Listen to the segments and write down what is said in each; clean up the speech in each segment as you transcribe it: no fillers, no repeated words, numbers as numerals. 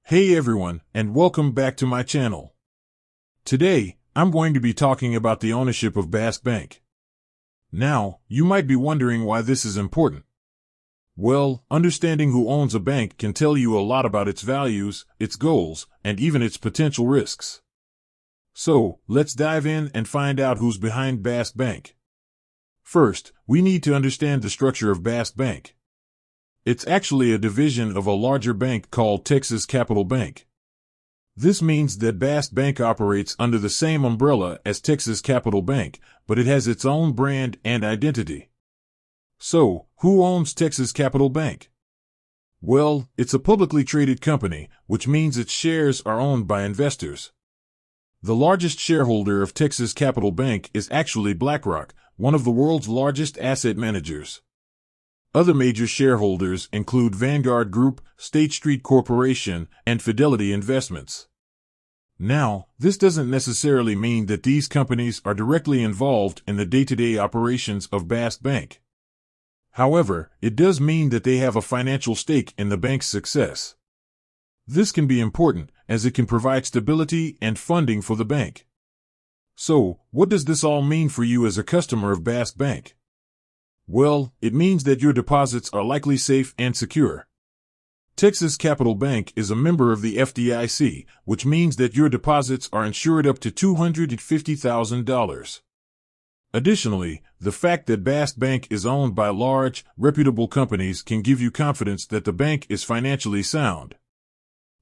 Hey everyone, and welcome back to my channel. Today, I'm going to be talking about the ownership of Bask Bank. Now, you might be wondering why this is important. Well, understanding who owns a bank can tell you a lot about its values, its goals, and even its potential risks. So, let's dive in and find out who's behind Bask Bank. First, we need to understand the structure of Bask Bank. It's actually a division of a larger bank called Texas Capital Bank. This means that Bask Bank operates under the same umbrella as Texas Capital Bank, but it has its own brand and identity. So, who owns Texas Capital Bank? Well, it's a publicly traded company, which means its shares are owned by investors. The largest shareholder of Texas Capital Bank is actually BlackRock, one of the world's largest asset managers. Other major shareholders include Vanguard Group, State Street Corporation, and Fidelity Investments. Now, this doesn't necessarily mean that these companies are directly involved in the day-to-day operations of Bask Bank. However, it does mean that they have a financial stake in the bank's success. This can be important, as it can provide stability and funding for the bank. So, what does this all mean for you as a customer of Bask Bank? Well, it means that your deposits are likely safe and secure. Texas Capital Bank is a member of the FDIC, which means that your deposits are insured up to $250,000. Additionally, the fact that Bask Bank is owned by large, reputable companies can give you confidence that the bank is financially sound.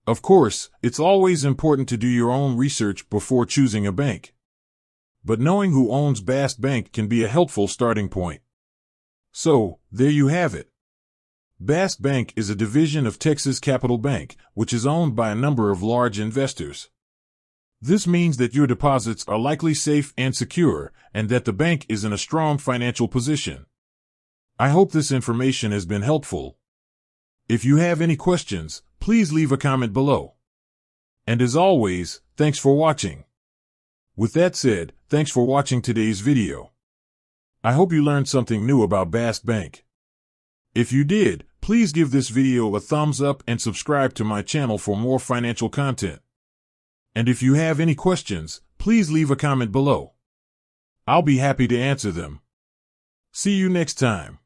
Of course, it's always important to do your own research before choosing a bank. But knowing who owns Bask Bank can be a helpful starting point. So, there you have it. Bask Bank is a division of Texas Capital Bank, which is owned by a number of large investors. This means that your deposits are likely safe and secure, and that the bank is in a strong financial position. I hope this information has been helpful. If you have any questions, please leave a comment below. And as always, thanks for watching. With that said, thanks for watching today's video. I hope you learned something new about Bask Bank. If you did, please give this video a thumbs up and subscribe to my channel for more financial content. And if you have any questions, please leave a comment below. I'll be happy to answer them. See you next time.